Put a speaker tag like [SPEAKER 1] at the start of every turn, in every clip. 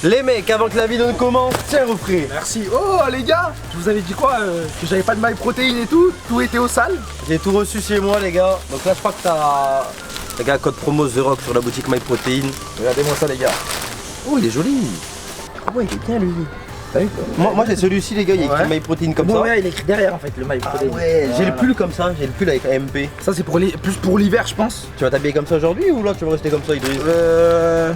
[SPEAKER 1] Les mecs, avant que la vidéo ne commence, tiens Roufré.
[SPEAKER 2] Merci. Oh les gars, je vous avais dit quoi que j'avais pas de MyProtein et tout était au sale.
[SPEAKER 1] J'ai tout reçu chez moi les gars. Donc là je crois que t'as... Les gars, code promo The Rock sur la boutique MyProtein.
[SPEAKER 2] Regardez-moi ça les gars.
[SPEAKER 1] Oh il est joli. Ah ouais il est bien lui.
[SPEAKER 2] T'as vu quoi?
[SPEAKER 1] Moi j'ai celui-ci les gars, il y a écrit MyProtein comme ça.
[SPEAKER 2] Ouais, il est écrit derrière en fait le MyProtein.
[SPEAKER 1] Ah ouais, j'ai le pull comme ça, j'ai le pull avec AMP.
[SPEAKER 2] Ça c'est plus pour l'hiver je pense.
[SPEAKER 1] Tu vas t'habiller comme ça aujourd'hui ou là tu vas rester comme ça Idriss?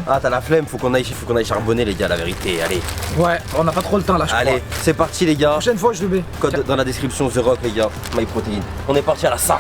[SPEAKER 1] Ah t'as la flemme, faut qu'on aille charbonner les gars, la vérité, allez.
[SPEAKER 2] Ouais, on n'a pas trop le temps là je crois.
[SPEAKER 1] Allez, c'est parti les gars.
[SPEAKER 2] Prochaine fois je le mets.
[SPEAKER 1] Code dans la description The Rock les gars, MyProtein. On est parti à la salle.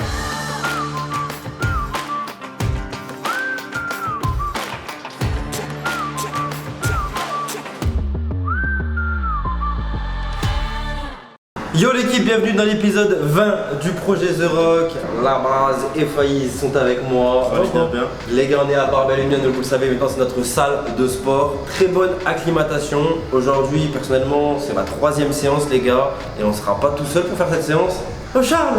[SPEAKER 1] Yo l'équipe, bienvenue dans l'épisode 20 du projet The Rock. La base et Faïs sont avec moi.
[SPEAKER 3] Bien.
[SPEAKER 1] Les gars, on est à Barbel-Union, vous le savez, maintenant c'est notre salle de sport. Très bonne acclimatation. Aujourd'hui, personnellement, c'est ma 3e séance les gars. Et on sera pas tout seul pour faire cette séance. Oh Charles.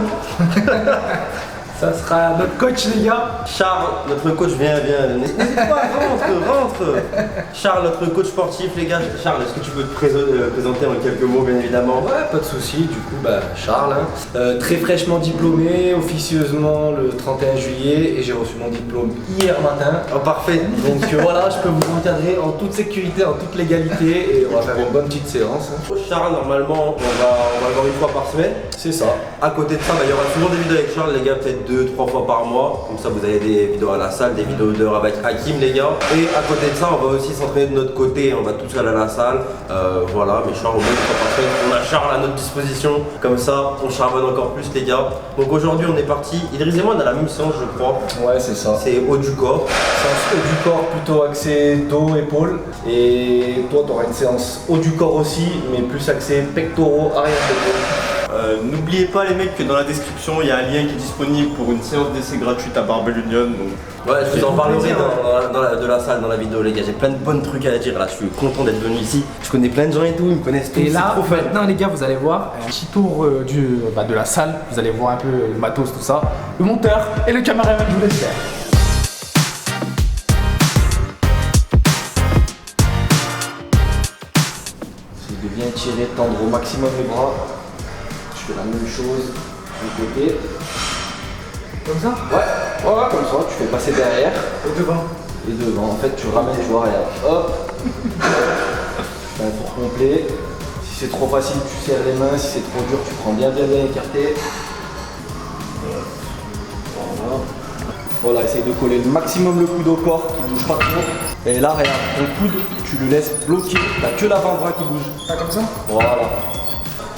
[SPEAKER 2] Ça sera notre coach les gars.
[SPEAKER 1] Charles, notre coach, viens. N'hésite pas, rentre. Charles, notre coach sportif, les gars. Charles, est-ce que tu peux te présenter en quelques mots, bien évidemment?
[SPEAKER 4] Ouais, pas de souci. Du coup, Charles, très fraîchement diplômé, officieusement le 31 juillet, et j'ai reçu mon diplôme hier matin.
[SPEAKER 1] Oh, parfait.
[SPEAKER 4] Donc voilà, je peux vous encadrer en toute sécurité, en toute légalité, et on va faire une bonne petite séance.
[SPEAKER 1] Charles, normalement, on va le voir une fois par semaine.
[SPEAKER 4] C'est ça.
[SPEAKER 1] À côté de ça, il y aura souvent des vidéos avec Charles, les gars, peut-être 2-3 fois par mois. Comme ça, vous avez des vidéos à la salle, des vidéos d'heures avec Hakim, les gars. Et à côté de ça, on va aussi s'entraîner de notre côté. On va tous aller à la salle. Voilà, mais Charles, au moins une fois par semaine, on a Charles à notre disposition. Comme ça, on charbonne encore plus, les gars. Donc aujourd'hui, on est parti. Idriss et moi, on a la même séance, je crois.
[SPEAKER 4] Ouais, c'est ça.
[SPEAKER 1] C'est haut du corps.
[SPEAKER 4] Séance haut du corps plutôt axé dos, épaules. Et toi, tu auras une séance haut du corps aussi, mais plus axé pectoraux, arrière d'épaule.
[SPEAKER 3] N'oubliez pas les mecs que dans la description il y a un lien qui est disponible pour une séance d'essai gratuite à Barbel-Union.
[SPEAKER 1] Ouais, je vous en parlerai de la salle, dans la vidéo, les gars. J'ai plein de bonnes trucs à dire là. Je suis content d'être venu ici. Je connais plein de gens et tout, ils me connaissent tous.
[SPEAKER 2] Et là,
[SPEAKER 1] c'est trop fun.
[SPEAKER 2] maintenant les gars, vous allez voir un petit tour de la salle. Vous allez voir un peu le matos, tout ça. Le monteur et le caméraman, je vous laisse faire.
[SPEAKER 4] C'est de bien étirer, tendre au maximum les bras. Je fais la même chose du côté.
[SPEAKER 2] Comme ça?
[SPEAKER 4] Ouais, comme ça, tu fais passer derrière.
[SPEAKER 2] Et devant.
[SPEAKER 4] Et devant, en fait, tu ramènes, tu vois, regarde. Hop. Tu fais un tour complet. Si c'est trop facile, tu serres les mains. Si c'est trop dur, tu prends bien écarté. Voilà, essaye de coller le maximum le coude au corps, qui bouge pas trop. Et là, regarde, ton coude, tu le laisses bloquer. T'as que l'avant-bras qui bouge.
[SPEAKER 2] Pas comme ça?
[SPEAKER 4] Voilà.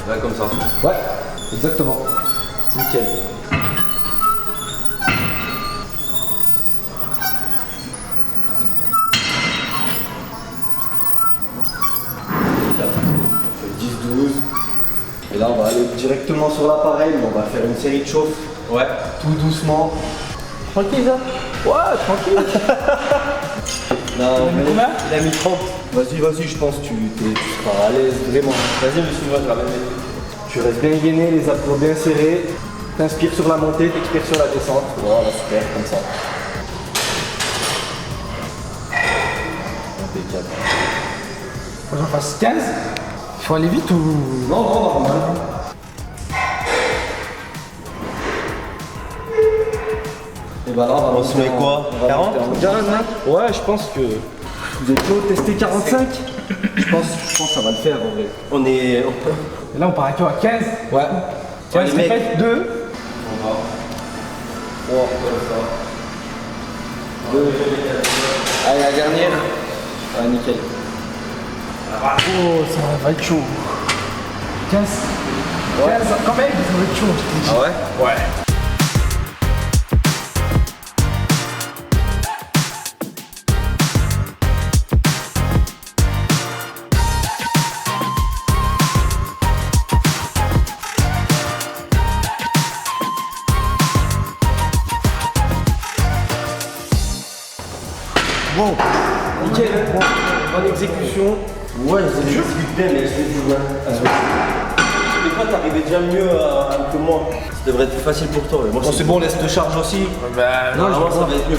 [SPEAKER 1] Ouais, comme ça.
[SPEAKER 4] Ouais, exactement. Nickel. On fait 10-12. Et là, on va aller directement sur l'appareil, mais on va faire une série de chauffe.
[SPEAKER 1] Ouais.
[SPEAKER 4] Tout doucement.
[SPEAKER 2] Tranquille ça? Ouais, tranquille.
[SPEAKER 4] Non, mais
[SPEAKER 1] Il a mis 30.
[SPEAKER 4] vas-y, je pense que tu seras à l'aise vraiment.
[SPEAKER 1] Vas-y, monsieur, moi je ramène.
[SPEAKER 4] Tu restes bien gainé, les abdos bien serrés. T'inspires sur la montée, t'expires sur la descente. Voilà, super, comme ça. Impeccable.
[SPEAKER 2] Faut que j'en fasse 15. Il faut aller vite ou...
[SPEAKER 4] Non, normal. Et bah là,
[SPEAKER 1] On se met quoi, 40?
[SPEAKER 4] 45. Ouais, je pense que vous êtes chaud de tester 45. Je pense que ça va le faire en vrai.
[SPEAKER 1] On est.
[SPEAKER 2] Et là on part à quoi? 15?
[SPEAKER 4] Ouais.
[SPEAKER 2] 15,
[SPEAKER 1] les mecs.
[SPEAKER 2] répète, 2.
[SPEAKER 4] On va. Oh, comme ça. 2. Allez, la dernière. Ah, nickel.
[SPEAKER 2] Oh, ça va être chaud. 15.
[SPEAKER 4] Ouais.
[SPEAKER 2] 15, quand même, ça va être chaud. je te dis.
[SPEAKER 1] Ah ouais?
[SPEAKER 2] Ouais.
[SPEAKER 1] Wow.
[SPEAKER 4] Nickel. Bonne exécution.
[SPEAKER 1] Ouais, je exécute bien, mais je fais du mal. Des fois, t'arrivais déjà mieux que moi. Ça devrait être plus facile pour toi. Mais moi,
[SPEAKER 4] Bon, c'est bon, laisse te charge aussi.
[SPEAKER 2] Bah, non,
[SPEAKER 1] normalement, ça va être mieux.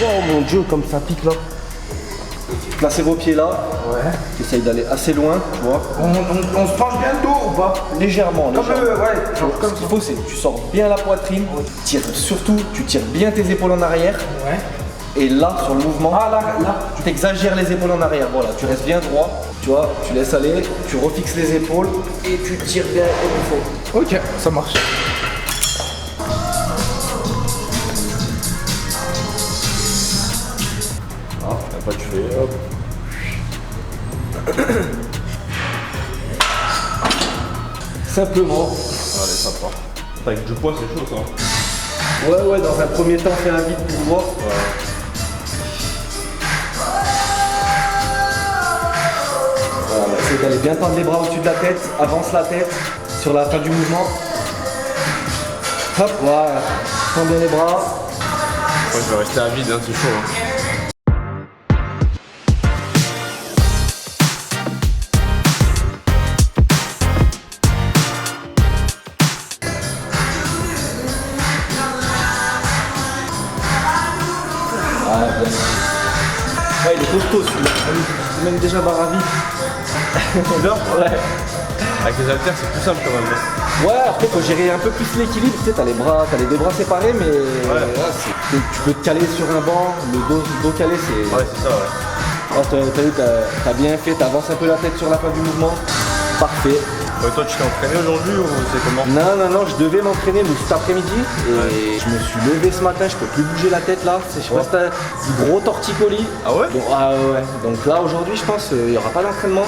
[SPEAKER 4] Oh mon dieu, comme ça pique là. Placez vos pieds là.
[SPEAKER 2] Ouais.
[SPEAKER 4] Essayez d'aller assez loin, tu vois.
[SPEAKER 2] On se penche bien le dos ou pas?
[SPEAKER 4] Légèrement.
[SPEAKER 2] Comme
[SPEAKER 4] légèrement.
[SPEAKER 2] ouais, genre comme
[SPEAKER 4] Ce qu'il faut, c'est que tu sors bien la poitrine. Surtout, tu tires bien tes épaules en arrière.
[SPEAKER 2] Ouais.
[SPEAKER 4] Et là, sur le mouvement,
[SPEAKER 2] Ah là.
[SPEAKER 4] tu t'exagères les épaules en arrière. Voilà, tu restes bien droit. Tu vois, tu laisses aller, tu refixes les épaules et tu tires bien comme il faut.
[SPEAKER 2] Ok, ça marche.
[SPEAKER 3] Ah, pas tu fais. Hop.
[SPEAKER 4] Simplement.
[SPEAKER 3] Allez, ça part. Avec du poids, c'est chaud ça.
[SPEAKER 4] Ouais, dans un premier temps, fais un vide pour voir. Voilà, essaye d'aller bien tendre les bras au-dessus de la tête, avance la tête sur la fin du mouvement. Hop, voilà, tends bien les bras.
[SPEAKER 3] Moi, je vais rester à vide, hein, c'est chaud. Hein.
[SPEAKER 4] Ouais, bien. Ouais, il est costaud celui-là. Même déjà barre à vide. Ouais.
[SPEAKER 3] Avec les haltères, c'est plus simple quand même. Hein.
[SPEAKER 4] Ouais, après faut gérer un peu plus l'équilibre, tu sais, t'as les deux bras séparés, mais ouais, tu peux te caler sur un banc, le dos calé, c'est...
[SPEAKER 3] Ouais, c'est ça, ouais.
[SPEAKER 4] Oh, t'as vu, t'as bien fait, t'avances un peu la tête sur la fin du mouvement. Parfait.
[SPEAKER 3] Ouais, toi, tu t'es entraîné aujourd'hui ou c'est comment?
[SPEAKER 4] Non, je devais m'entraîner cet après-midi et je me suis levé ce matin, je peux plus bouger la tête là. Je reste du gros torticolis.
[SPEAKER 3] Ah ouais?
[SPEAKER 4] Donc, ouais. Donc là aujourd'hui je pense il n'y aura pas d'entraînement.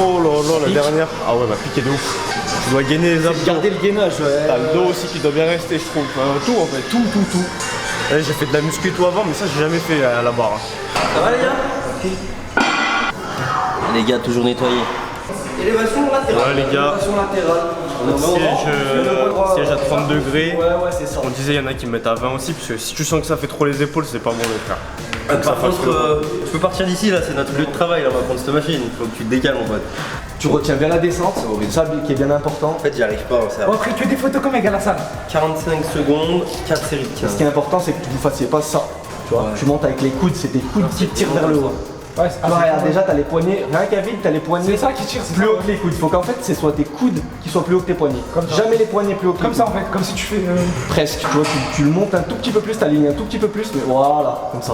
[SPEAKER 3] Oh là là, la dernière. Ah ouais, bah piqué de ouf. Tu dois gainer les abdos.
[SPEAKER 4] Garder le gainage, ouais.
[SPEAKER 3] T'as le dos aussi qui doit bien rester, je trouve. Tout en fait, tout. Ouais, j'ai fait de la muscu et tout avant, mais ça j'ai jamais fait à la barre. Hein.
[SPEAKER 1] Ça va les gars? Les gars, toujours nettoyés. Élévation latérale.
[SPEAKER 3] Ouais les gars,
[SPEAKER 4] Élévation latérale.
[SPEAKER 3] siège à 30 degrés.
[SPEAKER 4] Ouais, c'est ça.
[SPEAKER 3] On disait, il y en a qui me mettent à 20 aussi, parce que si tu sens que ça fait trop les épaules, c'est pas bon de faire.
[SPEAKER 1] Par contre, tu peux partir d'ici là, c'est notre lieu de travail, là, on va prendre cette machine. Il faut que tu te décales mon pote.
[SPEAKER 4] Tu retiens bien la descente, c'est ça qui est bien important.
[SPEAKER 1] En fait, j'y arrive pas, ça.
[SPEAKER 2] Bon, après, tu fais des photos comme à la salle.
[SPEAKER 1] 45 secondes, 4 séries de 15.
[SPEAKER 4] Ce qui est important, c'est que vous fassiez pas ça. Tu vois, tu montes avec les coudes, c'est tes coudes qui tirent vers le haut.
[SPEAKER 2] Ouais,
[SPEAKER 4] Alors regarde, déjà t'as les poignets, rien qu'à vide, t'as les poignets
[SPEAKER 2] c'est ça qui tire, c'est
[SPEAKER 4] plus
[SPEAKER 2] ça.
[SPEAKER 4] haut que les coudes. Faut qu'en fait ce soit tes coudes qui soient plus hauts que tes poignets.
[SPEAKER 2] Comme ça.
[SPEAKER 4] Jamais les poignets plus hauts que les
[SPEAKER 2] Comme ça en
[SPEAKER 4] coudes.
[SPEAKER 2] fait, comme si tu fais.
[SPEAKER 4] Presque, tu vois, tu le montes un tout petit peu plus, t'alignes un tout petit peu plus, mais voilà, comme ça.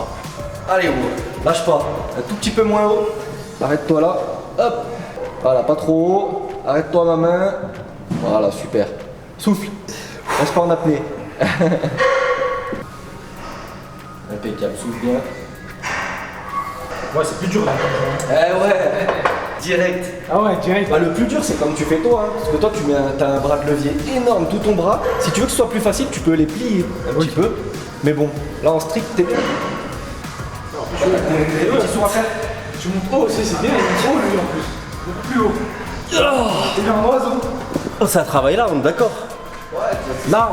[SPEAKER 4] Allez, haut, lâche pas, un tout petit peu moins haut. Arrête-toi là, hop. Voilà, pas trop haut. Arrête-toi ma main. Voilà, super. Souffle. Reste pas en apnée. Impeccable, souffle bien.
[SPEAKER 2] Ouais, c'est plus dur là.
[SPEAKER 4] Ouais, direct.
[SPEAKER 2] Ah ouais, direct.
[SPEAKER 4] Bah, le plus dur c'est comme tu fais toi, hein. Parce que toi tu t'as un bras de levier énorme, tout ton bras. Si tu veux que ce soit plus facile, tu peux les plier un petit peu. Mais bon, là en strict t'es bien.
[SPEAKER 2] Les petits sauts à faire. Tu montes haut aussi, c'est bien. Il est haut lui en plus. Beaucoup plus haut. T'es un oiseau.
[SPEAKER 1] Oh, ça travaille là, on est d'accord.
[SPEAKER 2] Là,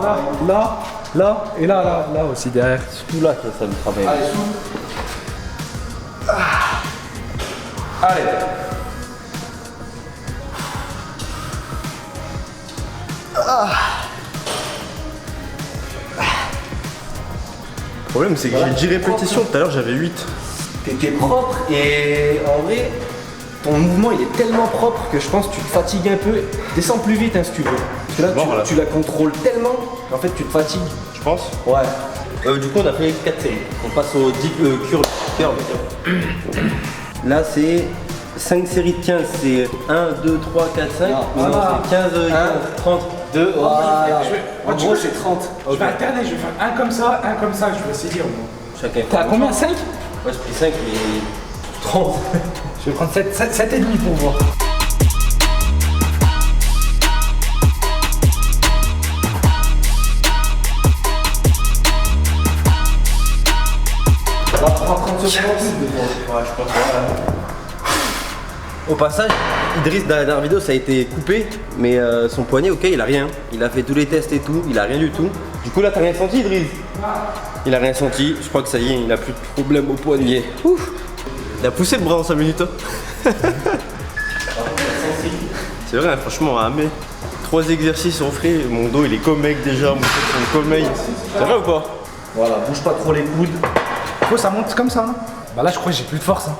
[SPEAKER 2] et là aussi derrière.
[SPEAKER 1] Surtout là que ça me travaille.
[SPEAKER 4] Allez, souffle.
[SPEAKER 2] Allez.
[SPEAKER 3] Le problème, c'est que j'ai 10 répétitions, tout à l'heure j'avais 8.
[SPEAKER 4] T'es propre et en vrai, ton mouvement il est tellement propre que je pense que tu te fatigues un peu. Descends plus vite hein, si tu veux. Parce que là,
[SPEAKER 3] Bon, voilà.
[SPEAKER 4] tu la contrôles tellement qu'en fait tu te fatigues.
[SPEAKER 3] Je pense.
[SPEAKER 4] Ouais.
[SPEAKER 1] Du coup, on a fait 4 séries. On passe au deep curl. Là, c'est 5 séries de 15. C'est 1, 2, 3, 4, 5.
[SPEAKER 4] Non,
[SPEAKER 1] Non, c'est 15, 15, 30.
[SPEAKER 4] 2, voilà. En
[SPEAKER 2] tu
[SPEAKER 4] gros
[SPEAKER 2] veux-
[SPEAKER 4] c'est 30.
[SPEAKER 2] Je vais alterner, je vais faire un comme ça, je vais essayer au moins.
[SPEAKER 1] Chacun.
[SPEAKER 2] T'es à combien? 5?
[SPEAKER 1] Moi, j'ai pris 5, mais 30.
[SPEAKER 2] Je vais prendre 7,5 pour voir.
[SPEAKER 4] On va prendre 30 secondes de fois.
[SPEAKER 3] Ouais, je pense.
[SPEAKER 1] Au passage, Idriss, dans la dernière vidéo, ça a été coupé, mais son poignet, ok, il a rien. Il a fait tous les tests et tout, il a rien du tout. Du coup là t'as rien senti Idriss? Il a rien senti, je crois que ça y est, il a plus de problème au poignet. Ouf. Il a poussé le bras en 5 minutes. C'est vrai, franchement, mais 3 exercices en frais, mon dos il est comme mec déjà, mon dos c'est comme mec. C'est vrai ou pas?
[SPEAKER 4] Voilà, bouge pas trop les coudes.
[SPEAKER 2] Oh, ça monte comme ça. Hein. Bah là, je crois que j'ai plus de force. Hein.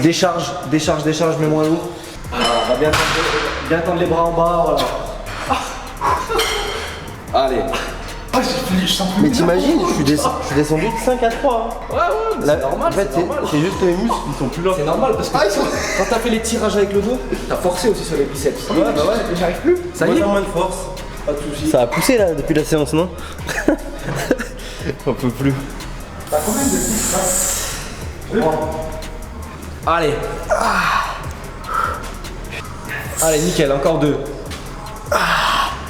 [SPEAKER 4] Décharge, mais moins lourd. Voilà, on va bien tendre les bras en bas, voilà. Allez.
[SPEAKER 2] Oh, je sens plus.
[SPEAKER 1] Mais t'imagines, je suis descendu de 5 à 3. Hein.
[SPEAKER 4] Ouais, c'est normal,
[SPEAKER 1] En fait, c'est juste les muscles, ils sont plus là.
[SPEAKER 4] C'est normal parce que quand t'as fait les tirages avec le dos, t'as forcé aussi sur les biceps.
[SPEAKER 2] Ouais, bah ouais, j'arrive plus. Ça y est.
[SPEAKER 1] Moins de force.
[SPEAKER 4] Pas de soucis.
[SPEAKER 1] Ça a poussé là depuis la séance, non? On peut plus.
[SPEAKER 2] T'as combien de pistes là?
[SPEAKER 4] Allez. Allez, nickel, encore 2.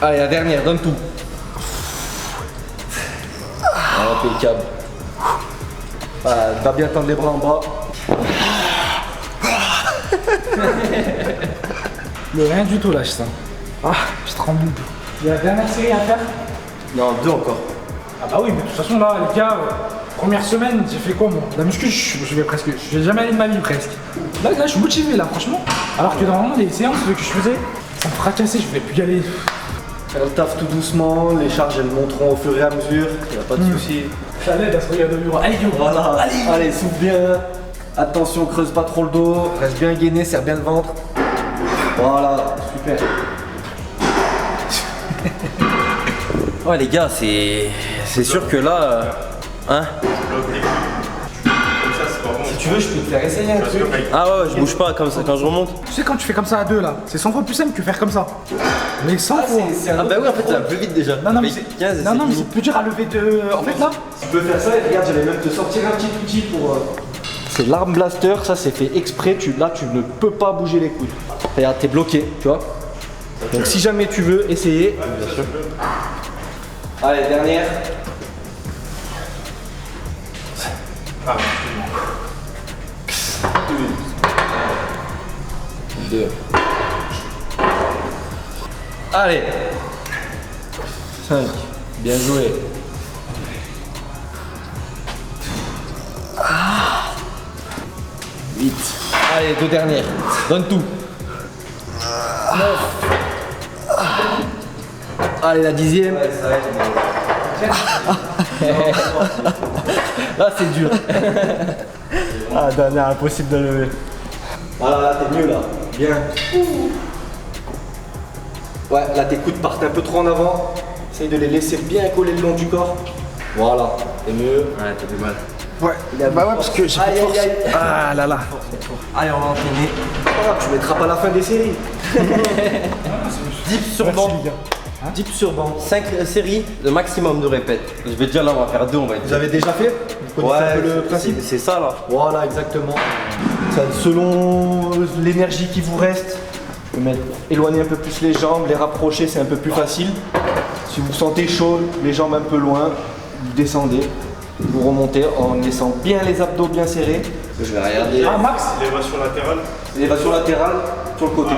[SPEAKER 4] Allez, la dernière, donne tout. Impeccable. Voilà, va bien tendre les bras en bas.
[SPEAKER 2] Le rien du tout là, je sens. Ah, je tremble. Il y a la dernière série à faire?
[SPEAKER 1] Non, 2 encore.
[SPEAKER 2] Ah bah oui, mais de toute façon là, les gars, première semaine, j'ai fait quoi moi? La muscu, je vais presque. Je vais jamais aller de ma vie presque. Là, je suis motivé là, franchement. Alors que normalement, les séances que je faisais, ça me fracassait, je voulais plus y aller.
[SPEAKER 4] Faire le taf tout doucement, les charges elles monteront au fur et à mesure, y a pas de soucis.
[SPEAKER 2] Ça l'aide à se regarder au mur. Allez, yo.
[SPEAKER 4] Voilà, allez, souffle bien. Attention, creuse pas trop le dos, reste bien gainé, serre bien le ventre. Voilà, super.
[SPEAKER 1] Ouais les gars, c'est sûr que là, hein?
[SPEAKER 4] Si tu veux, je peux te faire essayer un truc.
[SPEAKER 1] Ah ouais, je bouge pas comme ça quand je remonte.
[SPEAKER 2] Tu sais, quand tu fais comme ça à 2 là, c'est 100 fois plus simple que faire comme ça. Mais 100 fois.
[SPEAKER 1] Ah bah oui, en fait ça va plus vite déjà.
[SPEAKER 2] Non, non, mais
[SPEAKER 1] Mais
[SPEAKER 2] c'est
[SPEAKER 1] 15 et
[SPEAKER 2] non,
[SPEAKER 1] c'est
[SPEAKER 2] non, mais
[SPEAKER 1] fini.
[SPEAKER 2] c'est plus dur à lever de. En fait là,
[SPEAKER 4] Tu peux faire ça et regarde, j'allais même te sortir un petit outil pour. C'est l'arm blaster, ça c'est fait exprès, là tu ne peux pas bouger les coudes. Regarde, t'es bloqué, tu vois. Donc si jamais tu veux essayer. Bien sûr. Allez, dernière. Deux. Allez. 5. Bien joué. Ah. 8. Allez, 2 dernières. Donne tout. 9. Allez, la 10e. Là, c'est dur.
[SPEAKER 3] Ah, dernière, impossible de lever.
[SPEAKER 4] Voilà, là, t'es mieux, là. Bien. Ouais, là, tes coudes partent un peu trop en avant. Essaye de les laisser bien coller le long du corps. Voilà, t'es mieux.
[SPEAKER 1] Ouais, t'as du mal.
[SPEAKER 2] ouais. Bah ouais, parce que j'ai plus de force. Ah là là.
[SPEAKER 1] Allez, on va enchaîner.
[SPEAKER 4] Ah, tu mettras pas la fin des séries.
[SPEAKER 1] Dips sur banc.
[SPEAKER 4] Dips sur banc.
[SPEAKER 1] 5 séries, le maximum de répètes. Je vais te dire là, on va faire 2, on va être.
[SPEAKER 4] Vous avez déjà fait? Vous connaissez un peu le principe?
[SPEAKER 1] c'est ça là.
[SPEAKER 4] Voilà, exactement. Ça, selon l'énergie qui vous reste, vous pouvez éloigner un peu plus les jambes, les rapprocher, c'est un peu plus facile. Si vous sentez chaud, les jambes un peu loin, vous descendez, vous remontez en laissant bien les abdos bien serrés. Je vais regarder.
[SPEAKER 2] Ah, Max?
[SPEAKER 3] Élévation latérale.
[SPEAKER 4] Élévation latérale sur le côté.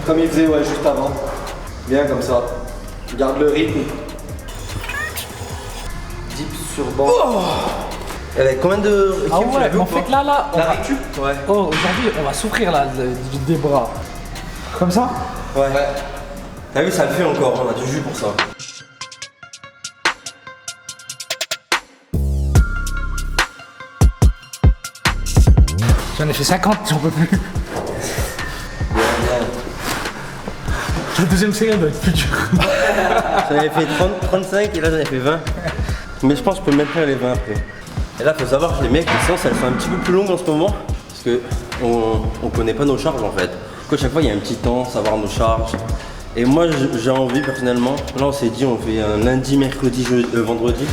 [SPEAKER 4] Comme il faisait ouais, juste avant. Bien comme ça. Garde le rythme. Dips sur banc.
[SPEAKER 1] Elle a combien de.
[SPEAKER 2] Ah ouais, mais en fait là, on
[SPEAKER 1] La
[SPEAKER 2] va-
[SPEAKER 1] récup? Ouais.
[SPEAKER 2] Oh, aujourd'hui, on va souffrir là des bras. Comme ça?
[SPEAKER 1] Ouais. T'as vu, ça le fait encore, on a du jus pour ça.
[SPEAKER 2] J'en ai fait 50, j'en peux plus. La deuxième série elle doit être plus dure.
[SPEAKER 1] J'en avais fait 30, 35 et là j'en ai fait 20. Mais je pense que je peux maintenir les 20 après. Et là, faut savoir que les mecs, les séances elles sont un petit peu plus longues en ce moment. Parce que on connaît pas nos charges en fait. Du coup, à chaque fois, il y a un petit temps, savoir nos charges. Et moi, j'ai envie personnellement, là on s'est dit, on fait un lundi, mercredi, vendredi.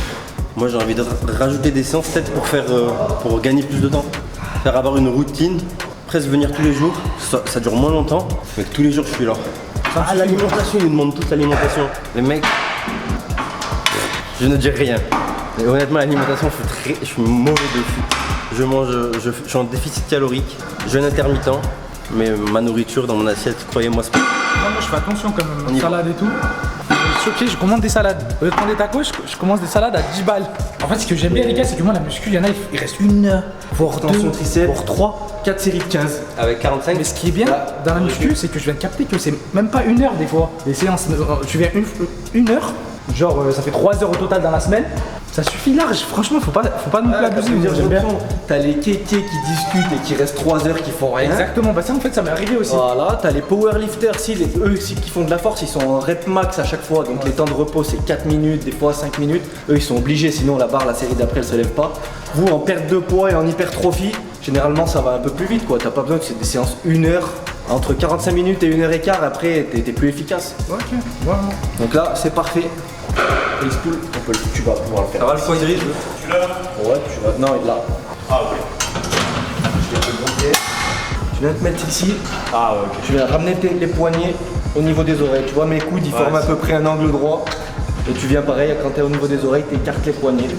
[SPEAKER 1] Moi, j'ai envie de rajouter des séances peut-être pour gagner plus de temps. Faire avoir une routine, presque venir tous les jours. Ça dure moins longtemps, mais que tous les jours, je suis là. Ah, l'alimentation, ils nous demandent toute l'alimentation. Les mecs, je ne dis rien. Mais honnêtement, l'alimentation, je suis mauvais dessus. Je mange, je suis en déficit calorique, jeûne intermittent, mais ma nourriture dans mon assiette, croyez-moi, c'est pas.
[SPEAKER 2] Non, moi je fais attention quand même,
[SPEAKER 1] On y va.
[SPEAKER 2] salade et tout. choqué, je commande des salades. Au lieu de prendre des tacos, je commence des salades à 10 balles. En fait, ce que j'aime bien, les gars, c'est que moi, la muscu, il y en a, il reste 1 heure, voire 2,
[SPEAKER 4] Tension triceps,
[SPEAKER 2] voire 3.
[SPEAKER 4] 4 séries de 15.
[SPEAKER 1] Avec 45.
[SPEAKER 2] Mais ce qui est bien dans la muscu, c'est que je viens de capter que c'est même pas 1 heure des fois. Les séances, tu viens une heure, genre ça fait 3 heures au total dans la semaine. Ça suffit large, franchement, faut pas non plus abuser. J'aime bien.
[SPEAKER 4] T'as les kékés qui discutent et qui restent 3 heures qui font rien.
[SPEAKER 2] Exactement, bah ça en fait, ça m'est arrivé aussi.
[SPEAKER 4] Voilà, t'as les powerlifters, eux aussi qui font de la force, ils sont en rep max à chaque fois, donc les temps de repos c'est 4 minutes, des fois 5 minutes. Eux ils sont obligés, sinon la barre, la série d'après elle se lève pas. Vous en perte de poids et en hypertrophie, généralement ça va un peu plus vite quoi. T'as pas besoin que c'est des séances 1 heure, entre 45 minutes et 1 heure et quart, après t'es plus efficace.
[SPEAKER 2] Ok, voilà.
[SPEAKER 4] Donc là c'est parfait. Face pull, tu vas pouvoir le faire.
[SPEAKER 1] Ça va le foie gris?
[SPEAKER 3] Tu l'as là?
[SPEAKER 4] Ouais, tu vas. Non, il est là.
[SPEAKER 3] Ah, ok.
[SPEAKER 4] Je vais te le montrer. Tu viens te mettre ici.
[SPEAKER 3] Ah, ouais, ok.
[SPEAKER 4] Tu viens ramener les poignets au niveau des oreilles. Tu vois, mes coudes ils forment à peu près un angle droit. Et tu viens pareil, quand tu es au niveau des oreilles, tu écartes les poignets.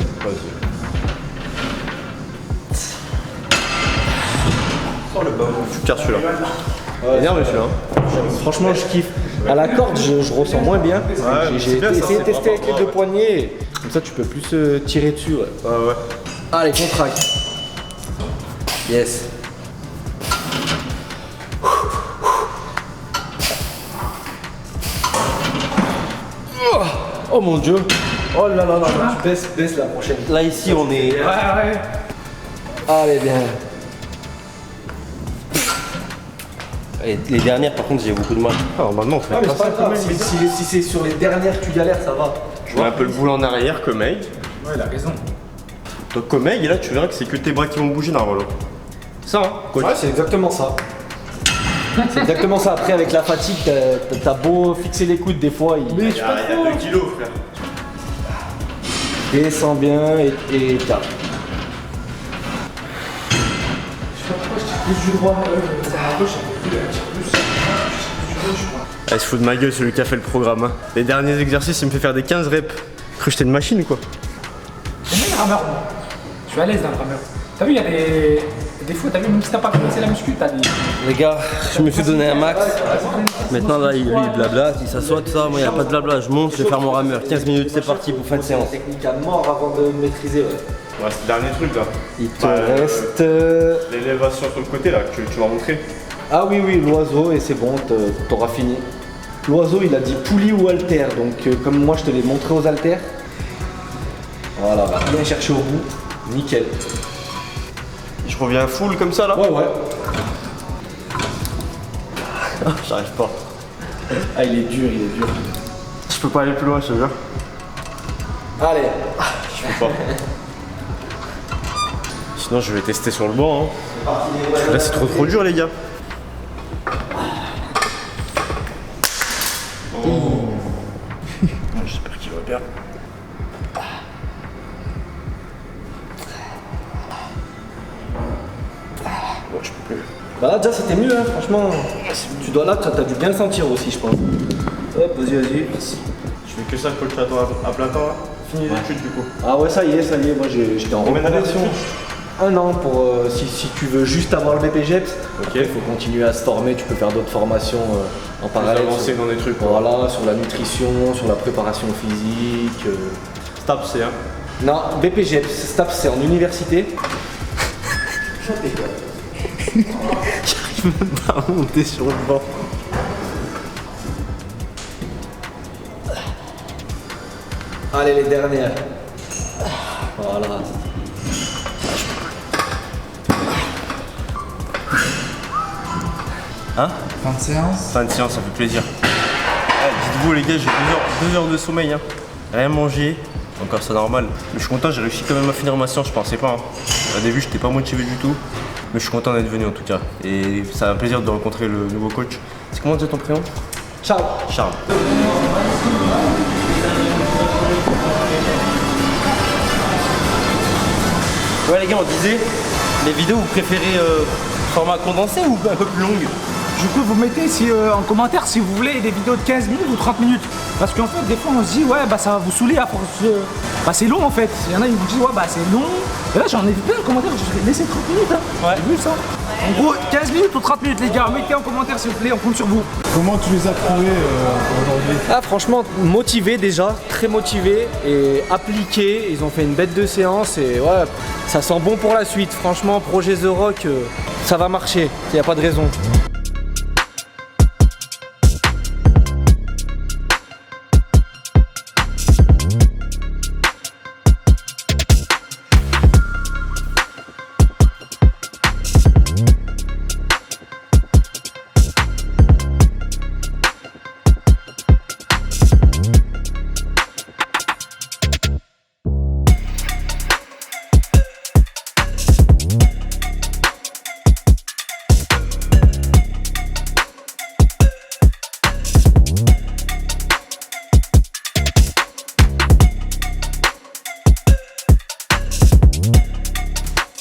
[SPEAKER 3] Sors le bas. Tu casses celui-là.
[SPEAKER 4] Ouais,
[SPEAKER 3] énervé celui-là.
[SPEAKER 4] Franchement, je kiffe. À la corde, je ressens moins bien. J'ai
[SPEAKER 3] bien, ça,
[SPEAKER 4] essayé de
[SPEAKER 3] c'est
[SPEAKER 4] tester avec les
[SPEAKER 3] propre,
[SPEAKER 4] deux
[SPEAKER 3] ouais.
[SPEAKER 4] poignets. Comme ça, tu peux plus tirer dessus. Ouais.
[SPEAKER 3] Ouais.
[SPEAKER 4] Allez, contracte. Yes. Oh mon dieu. Oh là là là, tu baisse la prochaine.
[SPEAKER 1] Là ici on est.
[SPEAKER 2] Ouais.
[SPEAKER 4] Allez, bien.
[SPEAKER 1] Et les dernières par contre j'ai beaucoup de mal.
[SPEAKER 3] Ah, maintenant on fait
[SPEAKER 4] Ah, mais
[SPEAKER 3] pas
[SPEAKER 4] c'est pas
[SPEAKER 3] ça
[SPEAKER 4] grave.
[SPEAKER 3] comme mec.
[SPEAKER 4] Si c'est sur les dernières que tu galères, ça va.
[SPEAKER 3] Je mets un peu le boule en arrière comme mec.
[SPEAKER 2] Ouais, il a raison.
[SPEAKER 3] Donc comme mec, et là tu verras que c'est que tes bras qui vont bouger normalement. Ça, hein, coach.
[SPEAKER 4] Ouais, c'est exactement ça. C'est exactement ça. Après, avec la fatigue, t'as beau fixer les coudes, des fois, il
[SPEAKER 3] Il y a 2 kilos, frère.
[SPEAKER 4] descend bien et tape.
[SPEAKER 2] Plus du droit, à gauche, un peu plus.
[SPEAKER 3] Il se fout de ma gueule celui qui a fait le programme. Hein. Les derniers exercices, il me fait faire des 15 reps. Cru que j'étais une machine quoi.
[SPEAKER 2] J'aime bien le rameur, moi. Je suis à l'aise dans le rameur. T'as vu, il y a des fois, t'as vu, même si t'as pas commencé la muscu, t'as des.
[SPEAKER 1] Les gars, je me suis donné un max. Maintenant là, lui il blabla, il s'assoit, tout ça. Moi, il n'y a pas de blabla. Je monte, je vais faire mon rameur. 15 minutes, c'est parti pour fin de séance.
[SPEAKER 4] Technique à mort avant de maîtriser. Ouais.
[SPEAKER 3] Ouais, c'est le dernier truc là.
[SPEAKER 4] Il te
[SPEAKER 3] Bah,
[SPEAKER 4] reste.
[SPEAKER 3] L'élévation sur le côté là, que tu m'as montré.
[SPEAKER 4] Ah oui, l'oiseau, et c'est bon, t'auras fini. L'oiseau, il a dit poulie ou haltère, donc comme moi je te l'ai montré aux haltères. Voilà, va bien chercher au bout. Nickel.
[SPEAKER 3] Je reviens full comme ça là.
[SPEAKER 4] Ouais.
[SPEAKER 3] J'arrive pas.
[SPEAKER 4] Ah, il est dur.
[SPEAKER 3] Je peux pas aller plus loin, je te jure.
[SPEAKER 4] Allez.
[SPEAKER 3] Je peux pas. Sinon je vais tester sur le banc. Hein. Là c'est trop dur les gars. J'espère qu'il va bien. Ouais, je peux plus.
[SPEAKER 4] Bah là, déjà, c'était mieux, hein, franchement. Tu dois là, t'as dû bien le sentir aussi, je pense. Hop, vas-y.
[SPEAKER 3] Je fais que ça, coach, à plein temps là. Fini les études du coup.
[SPEAKER 4] Ah ouais, ça y est, moi j'étais en
[SPEAKER 3] Combien d'années
[SPEAKER 4] reconversion.
[SPEAKER 3] d'études?
[SPEAKER 4] 1 an pour si tu veux juste avoir le BPGEPS.
[SPEAKER 3] Ok.
[SPEAKER 4] Il faut continuer à se former, tu peux faire d'autres formations en parallèle.
[SPEAKER 3] avancer dans des trucs, quoi.
[SPEAKER 4] Voilà, sur la nutrition, sur la préparation physique.
[SPEAKER 3] Stop, c'est hein.
[SPEAKER 4] Non, BPGEPS, STAPS c'est en université.
[SPEAKER 3] J'arrive même pas à monter sur le banc.
[SPEAKER 4] Allez, les dernières. Voilà.
[SPEAKER 3] Hein?
[SPEAKER 2] Fin de séance.
[SPEAKER 3] Fin de séance, ça fait plaisir. Dites-vous les gars, j'ai 2 heures de sommeil. Hein. Rien mangé, encore c'est normal. Mais je suis content, j'ai réussi quand même à finir ma séance, je pensais pas. Hein. Au début, j'étais pas motivé du tout. Mais je suis content d'être venu en tout cas. Et ça un plaisir de rencontrer le nouveau coach. C'est comment dire ton prénom?
[SPEAKER 4] Ciao.
[SPEAKER 3] Charles.
[SPEAKER 1] Ouais les gars, on disait, les vidéos vous préférez format condensé ou un peu plus longue?
[SPEAKER 2] Du coup, vous mettez en commentaire si vous voulez des vidéos de 15 minutes ou 30 minutes. Parce qu'en fait, des fois, on se dit, ouais, bah ça va vous saouler à force de... Bah c'est long en fait. Il y en a, ils vous disent, ouais, bah c'est long. Et là, j'en ai vu plein de commentaires, je vais laisser 30 minutes. Hein.
[SPEAKER 1] Ouais.
[SPEAKER 2] J'ai vu ça. En gros, 15 minutes ou 30 minutes, les gars. Mettez en commentaire, s'il vous plaît, on compte sur vous.
[SPEAKER 5] Comment tu les as trouvés aujourd'hui?
[SPEAKER 4] Ah, franchement, motivés déjà, très motivés et appliqués. Ils ont fait une bête de séance et ouais, ça sent bon pour la suite. Franchement, projet The Rock, ça va marcher. Il n'y a pas de raison.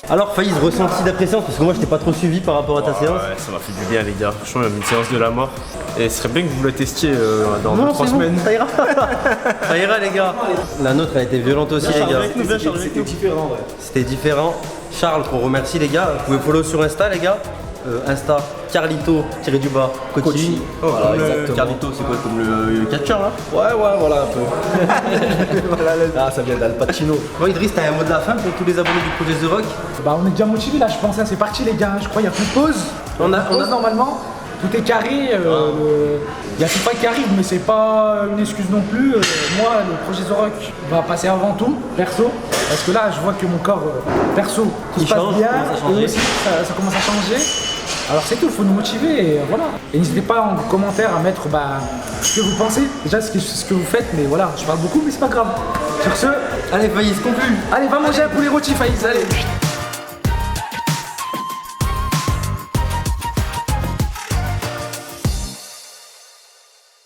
[SPEAKER 1] Alors Faïs, ressenti d'après séance, parce que moi je t'ai pas trop suivi par rapport à ta séance.
[SPEAKER 3] Ouais, ça m'a fait du bien les gars. Franchement, il y a une séance de la mort. Et ce serait bien que vous la testiez dans 2-3 semaines.
[SPEAKER 1] Ça ira. Ça ira les gars. La nôtre a été violente aussi les gars.
[SPEAKER 4] C'était différent, ouais.
[SPEAKER 1] C'était différent. Charles, qu'on remercie les gars. Vous pouvez follow sur Insta les gars. Insta, Carlito-du-bas, coaching.
[SPEAKER 4] Voilà, exactement.
[SPEAKER 1] Carlito, c'est quoi comme le catcheur là?
[SPEAKER 4] Ouais, voilà un peu. Voilà, ah, ça vient d'Al Pacino.
[SPEAKER 1] Bon Idriss, t'as un mot de la fin pour tous les abonnés du projet The Rock?
[SPEAKER 2] Bah, on est déjà motivés là, je pense. Hein, c'est parti, les gars. Je crois qu'il n'y a plus de pause. On a pause normalement. Tout est carré. Il y a FIFA qui arrive, mais c'est pas une excuse non plus. Moi, le projet The Rock va passer avant tout, perso. Parce que là, je vois que mon corps, perso, tout se passe bien. Et aussi, ça commence à changer. Alors c'est tout, il faut nous motiver et voilà. Et n'hésitez pas en commentaire à mettre ce que vous pensez, déjà ce que vous faites, mais voilà, je parle beaucoup mais c'est pas grave. Sur ce,
[SPEAKER 1] Allez Faïs, conclue.
[SPEAKER 2] allez va manger un poulet rôti Faïs, allez.